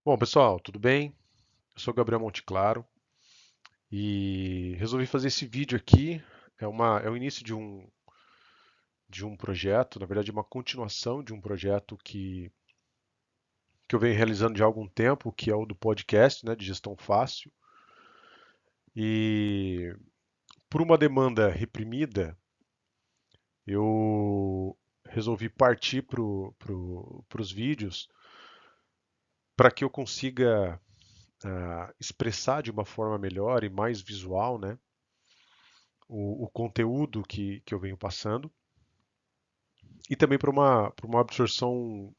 Bom, pessoal, tudo bem? Eu sou Gabriel Monteclaro e resolvi fazer esse vídeo aqui. É o início de um projeto, na verdade, uma continuação de um projeto que eu venho realizando já há algum tempo, que é o do podcast, né, de gestão fácil. E por uma demanda reprimida, eu resolvi partir para os vídeos para que eu consiga expressar de uma forma melhor e mais visual, né, o conteúdo que eu venho passando e também para uma absorção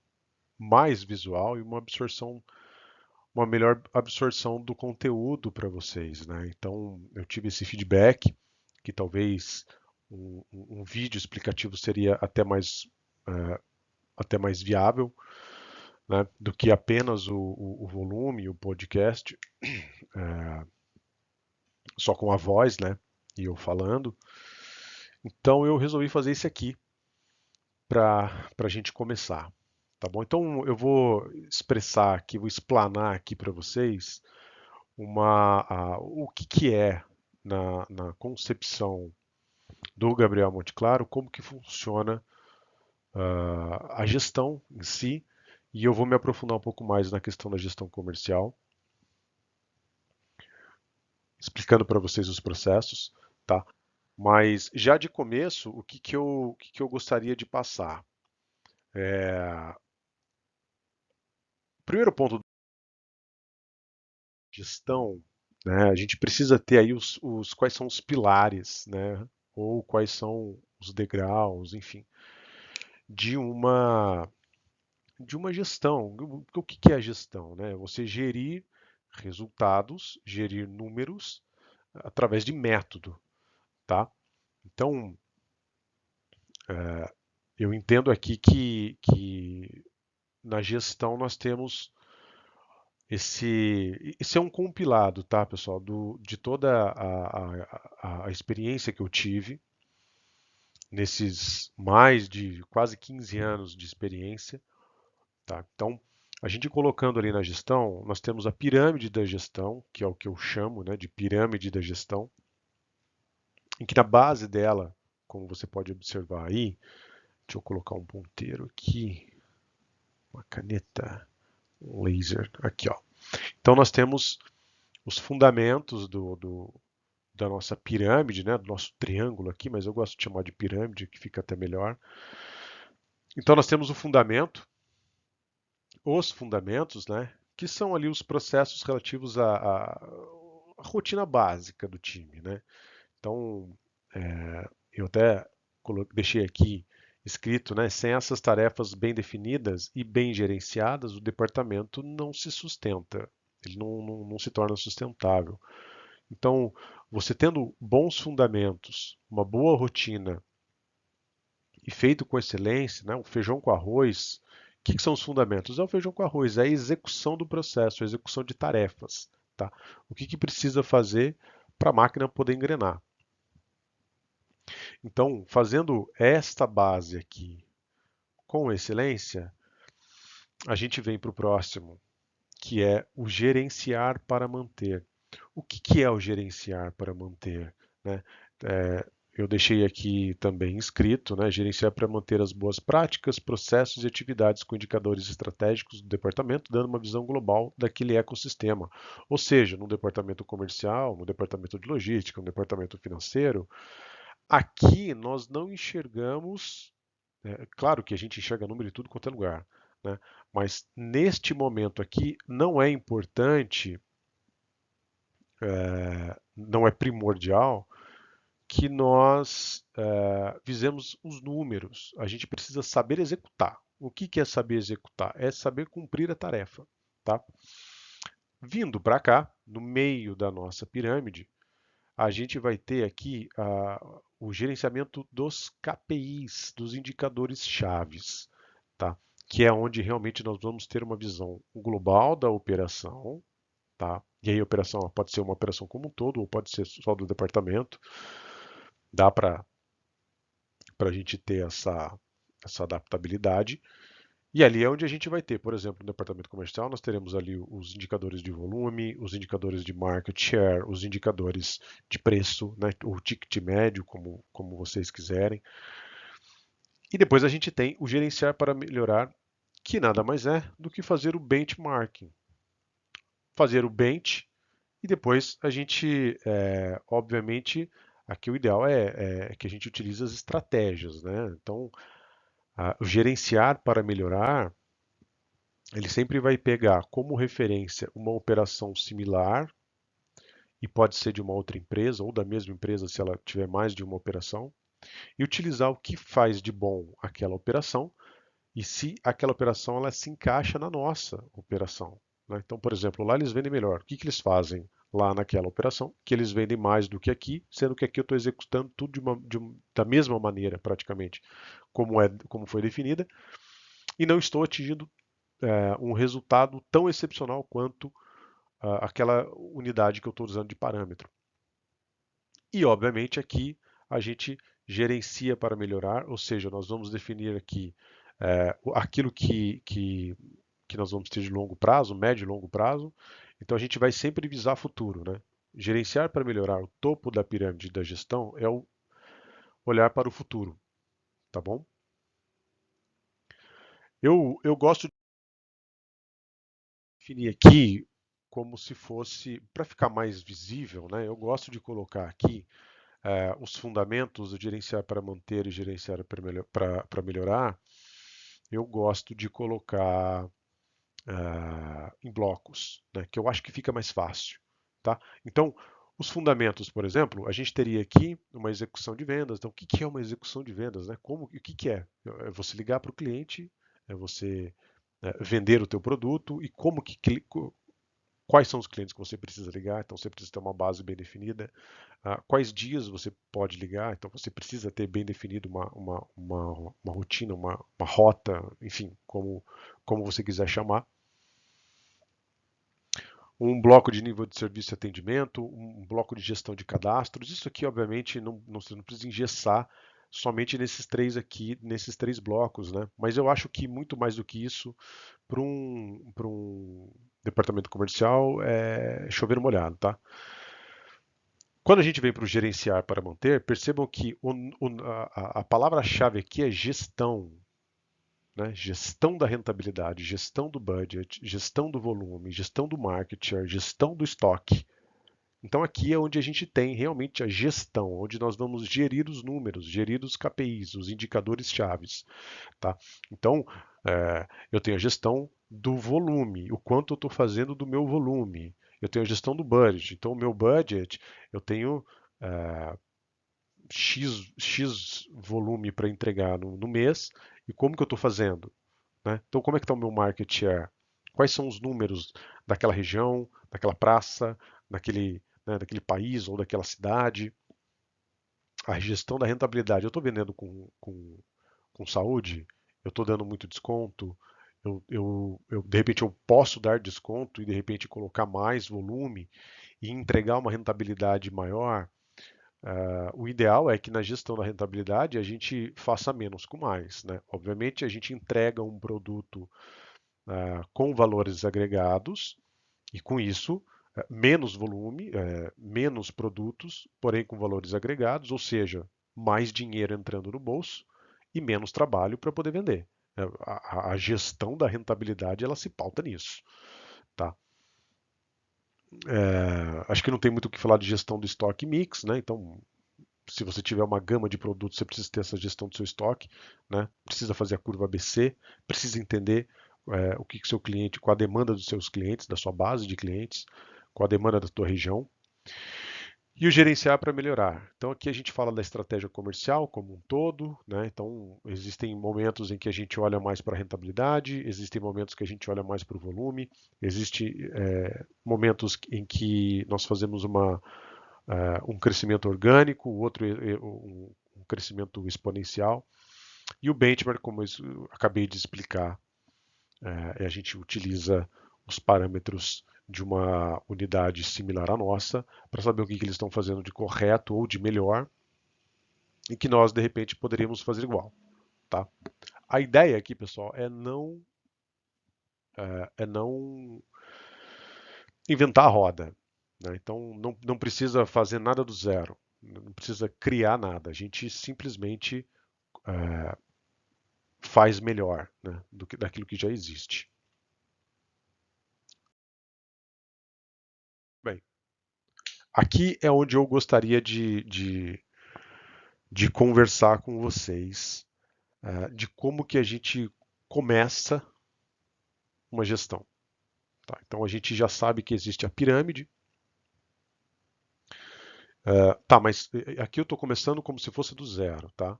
mais visual e uma melhor absorção do conteúdo para vocês, né? Então eu tive esse feedback que talvez um vídeo explicativo seria eh, até mais viável, né, do que apenas o volume, o podcast, só com a voz, né? E eu falando. Então eu resolvi fazer isso aqui para a gente começar. Tá bom? Então eu vou expressar aqui, vou explanar aqui para vocês o que é na concepção do Gabriel Monteclaro, como que funciona a gestão em si, e eu vou me aprofundar um pouco mais na questão da gestão comercial, explicando para vocês os processos, tá? Mas já de começo, o que que eu gostaria de passar? O primeiro ponto de gestão, né, a gente precisa ter aí quais são os pilares, né, ou quais são os degraus, enfim, de uma de uma gestão. O que que é a gestão, né? Você gerir resultados, gerir números através de método, tá? Então, eu entendo aqui que na gestão nós temos esse é um compilado, tá, pessoal, de toda a experiência que eu tive nesses mais de quase 15 anos de experiência, tá? Então, a gente colocando ali na gestão, nós temos a pirâmide da gestão, que é o que eu chamo, né, de pirâmide da gestão, em que na base dela, como você pode observar aí, deixa eu colocar um ponteiro aqui, uma caneta, um laser, aqui, ó. Então, nós temos os fundamentos da nossa pirâmide, né, do nosso triângulo aqui, mas eu gosto de chamar de pirâmide, que fica até melhor. Então, nós temos o fundamento, os fundamentos, né, que são ali os processos relativos à rotina básica do time, né? Então, eu até deixei aqui escrito, né, sem essas tarefas bem definidas e bem gerenciadas, o departamento não se sustenta, ele não se torna sustentável. Então, você tendo bons fundamentos, uma boa rotina e feito com excelência, né, o feijão com arroz, o que são os fundamentos? É o feijão com arroz, é a execução do processo, a execução de tarefas. Tá? O que precisa fazer para a máquina poder engrenar? Então, fazendo esta base aqui com excelência, a gente vem para o próximo, que é o gerenciar para manter. O que é o gerenciar para manter? Né? Eu deixei aqui também escrito, né, gerenciar para manter as boas práticas, processos e atividades com indicadores estratégicos do departamento, dando uma visão global daquele ecossistema. Ou seja, no departamento comercial, no departamento de logística, no departamento financeiro, aqui nós não enxergamos, claro que a gente enxerga número em tudo quanto é lugar, né, mas neste momento aqui não é importante, não é primordial que nós visemos os números. A gente precisa saber executar. O que é saber executar? É saber cumprir a tarefa. Tá? Vindo para cá, no meio da nossa pirâmide, a gente vai ter aqui o gerenciamento dos KPIs, dos indicadores chaves, tá? Que é onde realmente nós vamos ter uma visão global da operação, tá? E aí a operação pode ser uma operação como um todo, ou pode ser só do departamento. Dá para a gente ter essa adaptabilidade. E ali é onde a gente vai ter, por exemplo, no departamento comercial, nós teremos ali os indicadores de volume, os indicadores de market share, os indicadores de preço, né, o ticket médio, como vocês quiserem. E depois a gente tem o gerenciar para melhorar, que nada mais é do que fazer o benchmarking. Fazer o bench e depois a gente, obviamente, aqui o ideal é que a gente utilize as estratégias, né? Então, o gerenciar para melhorar, ele sempre vai pegar como referência uma operação similar e pode ser de uma outra empresa ou da mesma empresa se ela tiver mais de uma operação e utilizar o que faz de bom aquela operação e se aquela operação ela se encaixa na nossa operação, né? Então, por exemplo, lá eles vendem melhor. O que que eles fazem lá naquela operação? Que eles vendem mais do que aqui, sendo que aqui eu estou executando tudo da mesma maneira, praticamente, como foi definida, e não estou atingindo um resultado tão excepcional quanto aquela unidade que eu estou usando de parâmetro. E, obviamente, aqui a gente gerencia para melhorar, ou seja, nós vamos definir aqui aquilo que nós vamos ter de longo prazo, médio e longo prazo. Então, a gente vai sempre visar futuro, né? Gerenciar para melhorar o topo da pirâmide da gestão é o olhar para o futuro, tá bom? Eu gosto de definir aqui como se fosse, para ficar mais visível, né? Eu gosto de colocar aqui os fundamentos do gerenciar para manter e gerenciar para melhorar, eu gosto de colocar em blocos, né, que eu acho que fica mais fácil. Tá? Então, os fundamentos, por exemplo, a gente teria aqui uma execução de vendas. Então, o que é uma execução de vendas? Né? O que é? É você ligar para o cliente, é você vender o teu produto e quais são os clientes que você precisa ligar, então você precisa ter uma base bem definida. Quais dias você pode ligar, então você precisa ter bem definido uma rotina, uma rota, enfim, como você quiser chamar. Um bloco de nível de serviço e atendimento, um bloco de gestão de cadastros. Isso aqui, obviamente, você não precisa engessar somente nesses três aqui, nesses três blocos, né? Mas eu acho que muito mais do que isso, para um departamento comercial, é chover molhado, tá? Quando a gente vem para o gerenciar para manter, percebam que a palavra-chave aqui é gestão, né? Gestão da rentabilidade, gestão do budget, gestão do volume, gestão do market share, gestão do estoque. Então aqui é onde a gente tem realmente a gestão, onde nós vamos gerir os números, gerir os KPIs, os indicadores chaves, tá? Então eu tenho a gestão do volume, o quanto eu estou fazendo do meu volume. Eu tenho a gestão do budget. Então o meu budget eu tenho X volume para entregar no mês e como que eu estou fazendo, né? Então como é que está o meu market share? Quais são os números daquela região, daquela praça, daquele país ou daquela cidade? A gestão da rentabilidade. Eu estou vendendo com saúde? Eu estou dando muito desconto? De repente eu posso dar desconto e de repente colocar mais volume e entregar uma rentabilidade maior. O ideal é que na gestão da rentabilidade a gente faça menos com mais, né? Obviamente a gente entrega um produto com valores agregados e com isso menos volume, menos produtos, porém com valores agregados, ou seja, mais dinheiro entrando no bolso e menos trabalho para poder vender. A gestão da rentabilidade ela se pauta nisso, tá? Acho que não tem muito o que falar de gestão do estoque mix, né? Então se você tiver uma gama de produtos, você precisa ter essa gestão do seu estoque, né? Precisa fazer a curva ABC, precisa entender o que o seu cliente, qual a demanda dos seus clientes, da sua base de clientes, qual a demanda da tua região. E o gerenciar para melhorar. Então aqui a gente fala da estratégia comercial como um todo, né? Então existem momentos em que a gente olha mais para a rentabilidade, existem momentos que a gente olha mais para o volume, existem momentos em que nós fazemos um crescimento orgânico, o outro um crescimento exponencial. E o benchmark, como eu acabei de explicar, a gente utiliza os parâmetros de uma unidade similar à nossa para saber o que eles estão fazendo de correto ou de melhor e que nós, de repente, poderíamos fazer igual. Tá? A ideia aqui, pessoal, é não é não inventar a roda, né? Então não precisa fazer nada do zero, não precisa criar nada. A gente simplesmente faz melhor, né, daquilo que já existe. Bem, aqui é onde eu gostaria de conversar com vocês, de como que a gente começa uma gestão. Tá? Então a gente já sabe que existe a pirâmide. Tá, mas aqui eu estou começando como se fosse do zero, tá?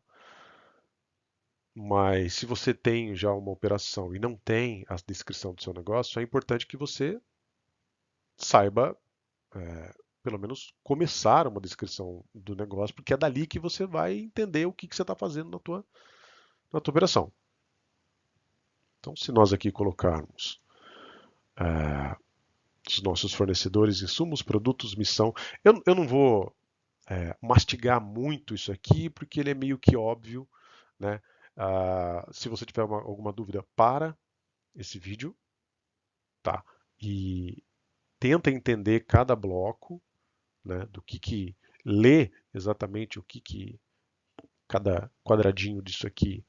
Mas se você tem já uma operação e não tem a descrição do seu negócio, é importante que você saiba, pelo menos, começar uma descrição do negócio, porque é dali que você vai entender o que você está fazendo na tua operação. Então, se nós aqui colocarmos os nossos fornecedores, insumos, produtos, missão, eu não vou mastigar muito isso aqui, porque ele é meio que óbvio, né? Se você tiver alguma dúvida, para esse vídeo, tá? E tenta entender cada bloco, né? Do que lê exatamente o que cada quadradinho disso aqui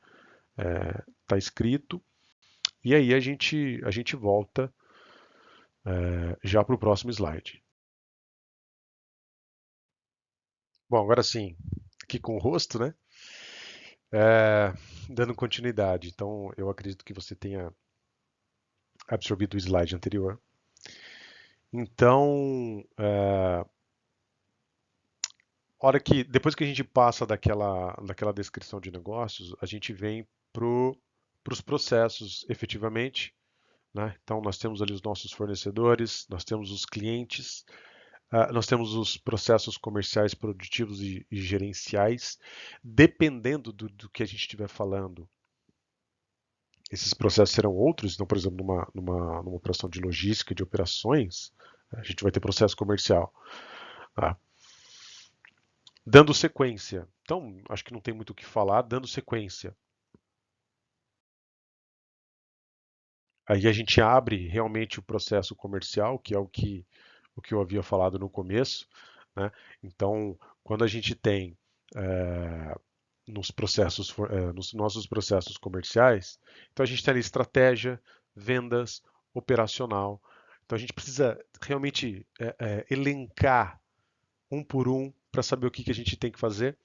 está escrito. E aí a gente volta já para o próximo slide. Bom, agora sim, aqui com o rosto, né? Dando continuidade. Então, eu acredito que você tenha absorvido o slide anterior. Então, hora que depois que a gente passa daquela descrição de negócios, a gente vem para os processos efetivamente, né? Então, nós temos ali os nossos fornecedores, nós temos os clientes, nós temos os processos comerciais, produtivos e gerenciais. Dependendo do que a gente estiver falando, esses processos serão outros. Então, por exemplo, numa operação de logística, de operações, a gente vai ter processo comercial. Tá? Dando sequência. Então, acho que não tem muito o que falar, dando sequência. Aí a gente abre realmente o processo comercial, que é o que eu havia falado no começo, né? Então, quando a gente tem nos nossos processos comerciais, então a gente tem ali estratégia, vendas, operacional. Então a gente precisa realmente elencar um por um para saber o que a gente tem que fazer.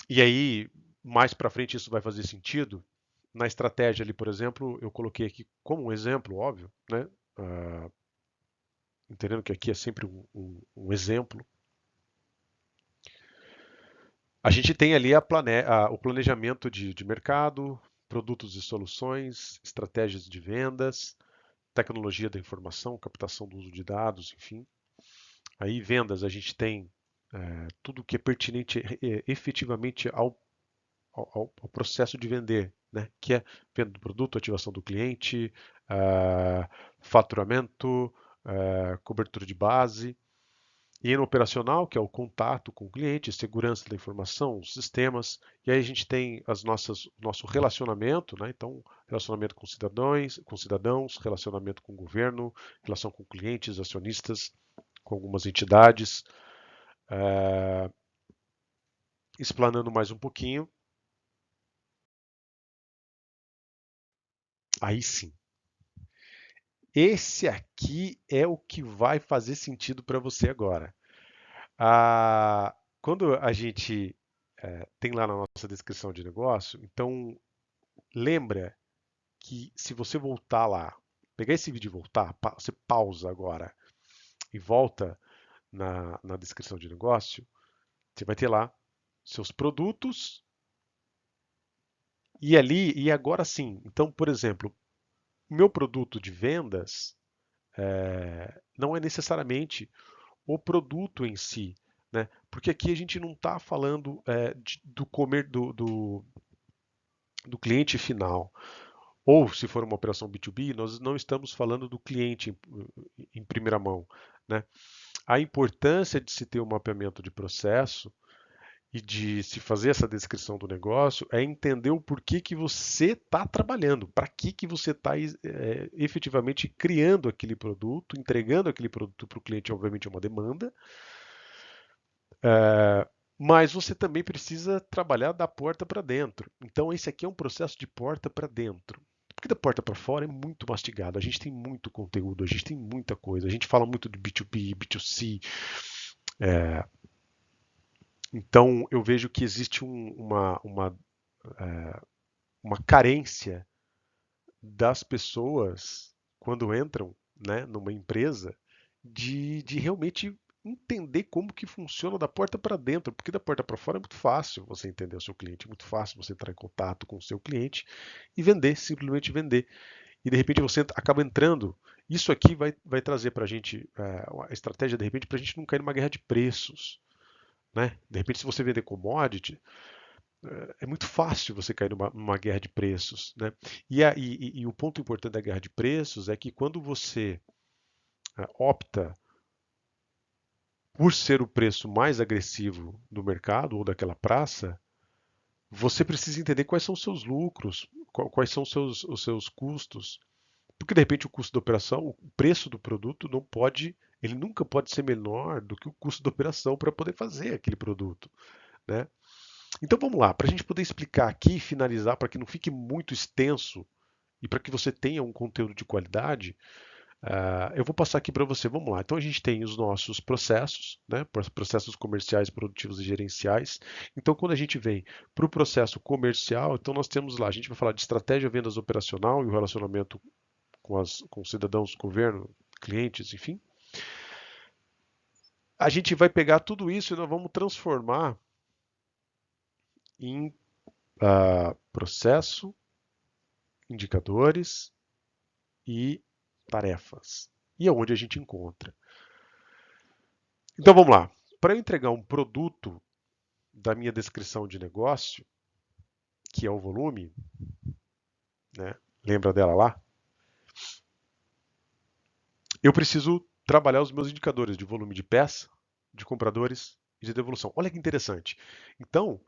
E aí, mais para frente, isso vai fazer sentido. Na estratégia ali, por exemplo, eu coloquei aqui como um exemplo, óbvio, né? Uh, entendendo que aqui é sempre um exemplo. A gente tem ali o planejamento de mercado, produtos e soluções, estratégias de vendas, tecnologia da informação, captação do uso de dados, enfim. Aí, vendas, a gente tem tudo que é pertinente efetivamente ao processo de vender, né? Que é venda do produto, ativação do cliente, faturamento, cobertura de base. E no operacional, que é o contato com o cliente, segurança da informação, os sistemas. E aí a gente tem nosso relacionamento, né? Então, relacionamento com cidadãos, relacionamento com o governo, relação com clientes, acionistas, com algumas entidades. Explanando mais um pouquinho, aí sim. Esse aqui é o que vai fazer sentido para você agora. Quando a gente tem lá na nossa descrição de negócio, então lembra que se você voltar lá, pegar esse vídeo e voltar, você pausa agora e volta na descrição de negócio, você vai ter lá seus produtos e agora sim. Então, por exemplo, o meu produto de vendas não é necessariamente o produto em si, né? Porque aqui a gente não está falando do cliente final. Ou, se for uma operação B2B, nós não estamos falando do cliente em primeira mão, né? A importância de se ter um mapeamento de processo e de se fazer essa descrição do negócio é entender o porquê que você está trabalhando, para que você está efetivamente criando aquele produto, entregando aquele produto para o cliente, obviamente é uma demanda, mas você também precisa trabalhar da porta para dentro. Então esse aqui é um processo de porta para dentro. Porque da porta para fora é muito mastigado. A gente tem muito conteúdo, a gente tem muita coisa. A gente fala muito de B2B, B2C. É, então eu vejo que existe uma carência das pessoas quando entram, né, numa empresa de realmente entender como que funciona da porta para dentro, porque da porta para fora é muito fácil você entender o seu cliente, é muito fácil você entrar em contato com o seu cliente e vender, simplesmente vender. E de repente você acaba entrando. Isso aqui vai trazer para a gente a estratégia, de repente, para a gente não cair numa guerra de preços. Né? De repente, se você vender commodity, é muito fácil você cair numa guerra de preços. Né? E o ponto importante da guerra de preços é que quando você opta por ser o preço mais agressivo do mercado ou daquela praça, você precisa entender quais são os seus lucros, quais são os seus custos. Porque de repente o custo da operação, o preço do produto não pode, ele nunca pode ser menor do que o custo da operação para poder fazer aquele produto. Né? Então vamos lá, para a gente poder explicar aqui e finalizar, para que não fique muito extenso e para que você tenha um conteúdo de qualidade, eu vou passar aqui para você. Vamos lá. Então a gente tem os nossos processos, né? Processos comerciais, produtivos e gerenciais. Então quando a gente vem para o processo comercial, então nós temos lá, a gente vai falar de estratégia, vendas operacional e o relacionamento com cidadãos, governo, clientes, enfim. A gente vai pegar tudo isso e nós vamos transformar em processo, indicadores e tarefas. E é onde a gente encontra. Então vamos lá. Para eu entregar um produto da minha descrição de negócio, que é o volume, né? Lembra dela lá? Eu preciso trabalhar os meus indicadores de volume de peça, de compradores e de devolução. Olha que interessante. Então,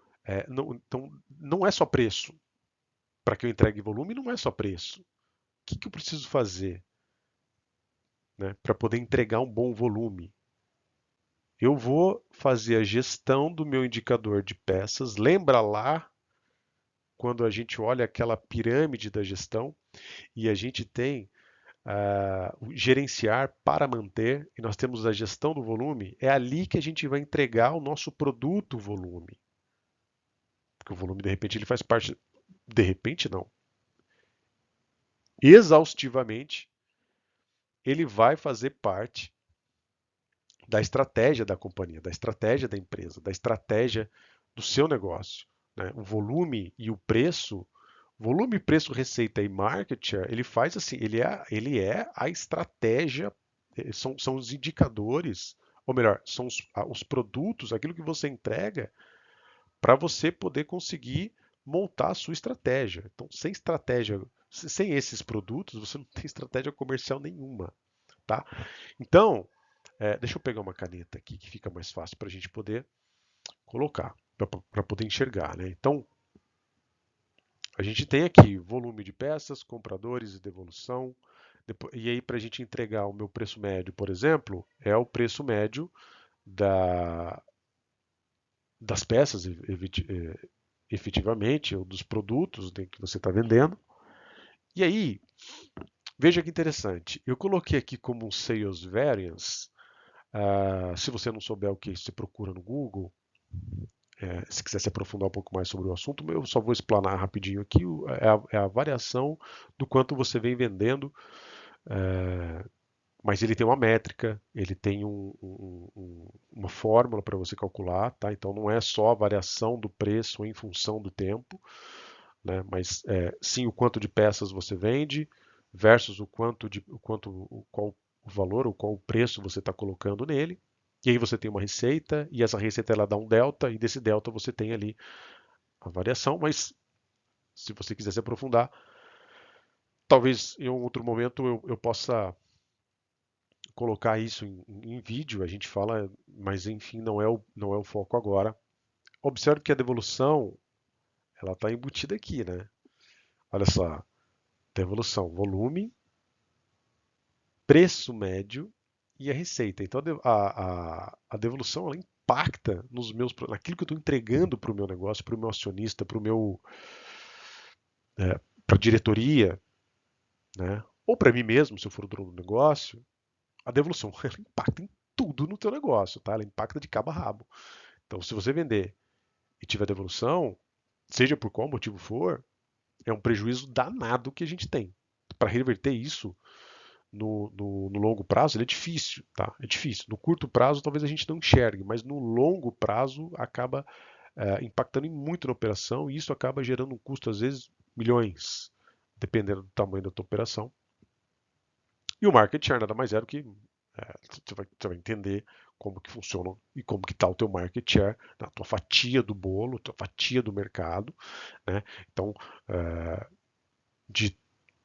então não é só preço. Para que eu entregue volume, não é só preço. O que eu preciso fazer, né, para poder entregar um bom volume? Eu vou fazer a gestão do meu indicador de peças. Lembra lá quando a gente olha aquela pirâmide da gestão e a gente tem o gerenciar para manter e nós temos a gestão do volume? É ali que a gente vai entregar o nosso produto volume. Porque o volume, de repente, ele faz parte. De repente, não. Exaustivamente, ele vai fazer parte da estratégia da companhia, da estratégia da empresa, da estratégia do seu negócio. Né? O volume e o preço, volume, preço, receita e market share, ele faz assim, ele é a estratégia, são os indicadores, ou melhor, são os produtos, aquilo que você entrega para você poder conseguir montar a sua estratégia. Então, sem estratégia, sem esses produtos, você não tem estratégia comercial nenhuma. Tá? Então, deixa eu pegar uma caneta aqui que fica mais fácil para a gente poder colocar, para poder enxergar. Né? Então, a gente tem aqui volume de peças, compradores e devolução. E aí, para a gente entregar o meu preço médio, por exemplo, é o preço médio das peças, efetivamente, ou dos produtos, né, que você está vendendo. E aí, veja que interessante. Eu coloquei aqui como um Sales Variance. Se você não souber o que você procura no Google, se quiser se aprofundar um pouco mais sobre o assunto, eu só vou explanar rapidinho aqui. É a variação do quanto você vem vendendo, mas ele tem uma métrica, ele tem uma fórmula para você calcular, tá? Então não é só a variação do preço em função do tempo, né? Mas sim o quanto de peças você vende versus qual o valor ou qual o preço você está colocando nele. E aí você tem uma receita e essa receita ela dá um delta e desse delta você tem ali a variação, mas se você quiser se aprofundar, talvez em um outro momento eu possa colocar isso em vídeo, a gente fala, mas enfim, não é o foco agora. observe que a devolução, ela está embutida aqui, né? Olha só, devolução, volume, preço médio e a receita. Então a devolução ela impacta naquilo que eu estou entregando para o meu negócio, para o meu acionista, para a diretoria, né? Ou para mim mesmo, se eu for o dono do negócio. A devolução ela impacta em tudo no teu negócio, tá? Ela impacta de cabo a rabo. Então, se você vender e tiver devolução, seja por qual motivo for, é um prejuízo danado que a gente tem. Para reverter isso no longo prazo, ele é difícil, tá? É difícil. No curto prazo, talvez a gente não enxergue, mas no longo prazo acaba impactando muito na operação e isso acaba gerando um custo, às vezes, milhões, dependendo do tamanho da tua operação. E o market share nada mais é do que você vai entender como que funciona e como que está o teu market share, na tua fatia do bolo, tua fatia do mercado, né? Então, de,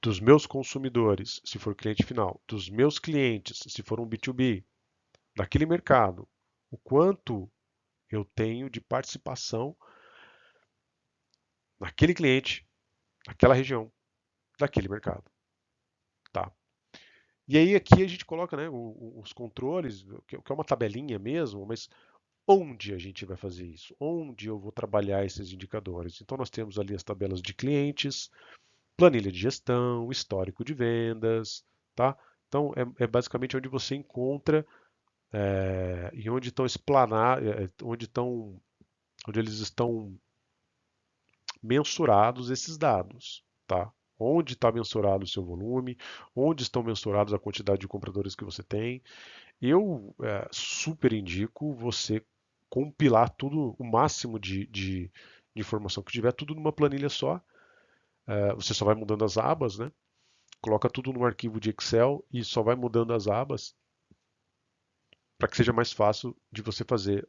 dos meus consumidores, se for cliente final, dos meus clientes, se for um B2B, daquele mercado, o quanto eu tenho de participação naquele cliente, naquela região, daquele mercado, tá? E aí aqui a gente coloca, né, os controles, que é uma tabelinha mesmo, mas onde a gente vai fazer isso? Onde eu vou trabalhar esses indicadores? Então nós temos ali as tabelas de clientes, planilha de gestão, histórico de vendas, tá? Então é basicamente onde você encontra e onde estão onde eles estão mensurados esses dados, tá? Onde está mensurado o seu volume, onde estão mensurados a quantidade de compradores que você tem. Eu super indico você compilar tudo, o máximo de informação que tiver, tudo numa planilha só. Você só vai mudando as abas, né? Coloca tudo num arquivo de Excel e só vai mudando as abas para que seja mais fácil de você fazer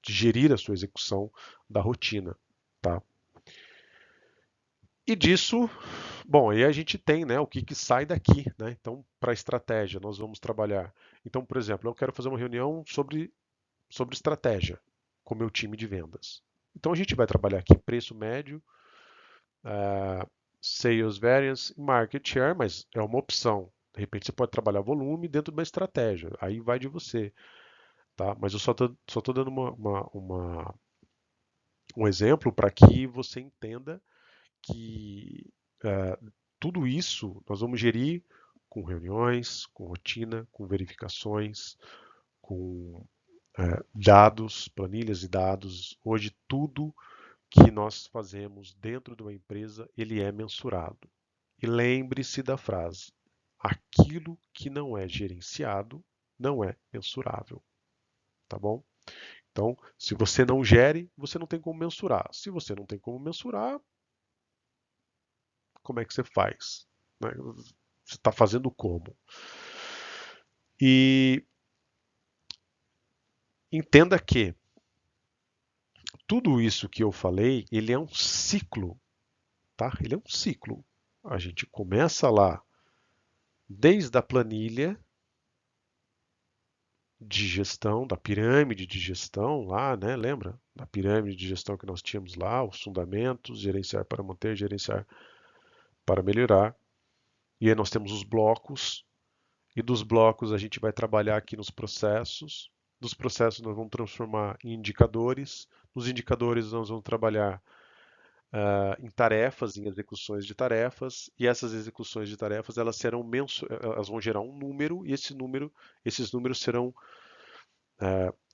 de gerir a sua execução da rotina, tá? E disso, bom, aí a gente tem, né, o que sai daqui, né? Então, para a estratégia, nós vamos trabalhar. Então, por exemplo, eu quero fazer uma reunião sobre estratégia com o meu time de vendas. Então, a gente vai trabalhar aqui preço médio, sales variance, market share, mas é uma opção. De repente, você pode trabalhar volume dentro de uma estratégia. Aí vai de você, tá? Mas eu só tô dando um exemplo para que você entenda que tudo isso nós vamos gerir com reuniões, com rotina, com verificações, com dados, planilhas e dados. Hoje tudo que nós fazemos dentro de uma empresa, ele é mensurado. E lembre-se da frase: aquilo que não é gerenciado não é mensurável, tá bom? Então, se você não gere, você não tem como mensurar. Se você não tem como mensurar, como é que você faz? Né? Você está fazendo como? E entenda que tudo isso que eu falei, ele é um ciclo, tá? Ele é um ciclo. A gente começa lá desde a planilha de gestão, da pirâmide de gestão lá, né? Lembra? Da pirâmide de gestão que nós tínhamos lá, os fundamentos, gerenciar para manter, gerenciar para melhorar. E aí nós temos os blocos, e dos blocos a gente vai trabalhar aqui nos processos. Dos processos nós vamos transformar em indicadores. Nos indicadores nós vamos trabalhar em tarefas, em execuções de tarefas, e essas execuções de tarefas elas vão gerar um número, e esses números serão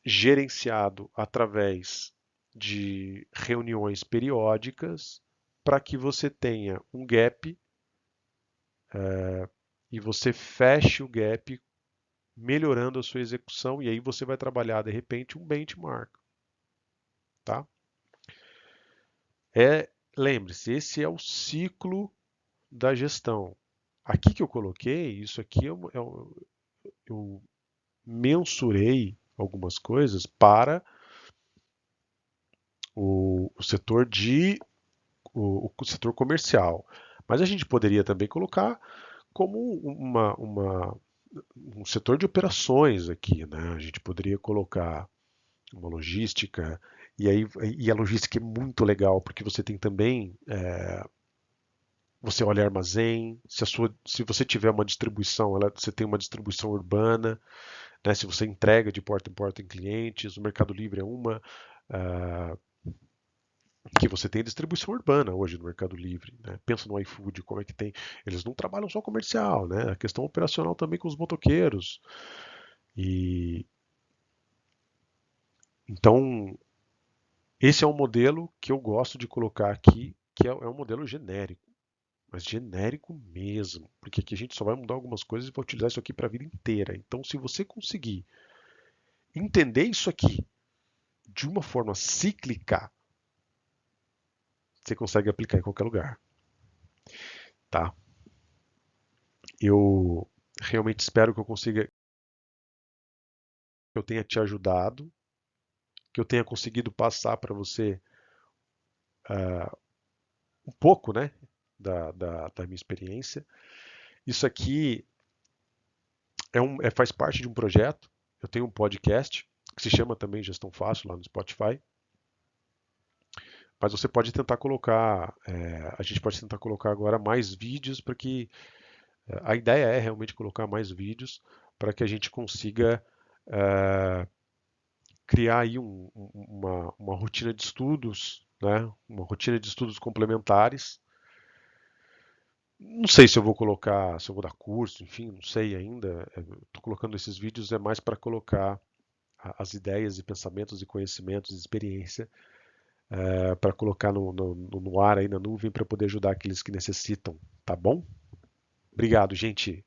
gerenciados através de reuniões periódicas para que você tenha um gap e você feche o gap melhorando a sua execução e aí você vai trabalhar de repente um benchmark, tá? Lembre-se, esse é o ciclo da gestão. Aqui que eu coloquei, isso aqui eu mensurei algumas coisas para o setor o setor comercial. Mas a gente poderia também colocar como um setor de operações aqui, né? A gente poderia colocar uma logística, e a logística é muito legal, porque você tem também, você olha armazém, se você tiver uma distribuição, você tem uma distribuição urbana, né? Se você entrega de porta em porta em clientes, o Mercado Livre é uma, ah, que você tem distribuição urbana hoje no Mercado Livre, né? Pensa no iFood, como é que tem. Eles não trabalham só comercial, né? A questão operacional também com os motoqueiros. E então esse é um modelo que eu gosto de colocar aqui, que é um modelo genérico, mas genérico mesmo, porque aqui a gente só vai mudar algumas coisas e vai utilizar isso aqui para a vida inteira. Então, se você conseguir entender isso aqui de uma forma cíclica, você consegue aplicar em qualquer lugar, tá? Eu realmente espero que eu consiga, que eu tenha te ajudado, que eu tenha conseguido passar para você um pouco, né, da minha experiência. Isso aqui faz parte de um projeto. Eu tenho um podcast que se chama também Gestão Fácil lá no Spotify. Mas você pode tentar colocar, a gente pode tentar colocar agora mais vídeos para que a ideia é realmente colocar mais vídeos para que a gente consiga criar aí uma rotina de estudos, né? Uma rotina de estudos complementares. Não sei se eu vou colocar, se eu vou dar curso, enfim, não sei ainda. Estou colocando esses vídeos é mais para colocar as ideias e pensamentos e conhecimentos e experiência para colocar no ar aí na nuvem para poder ajudar aqueles que necessitam, tá bom? Obrigado, gente.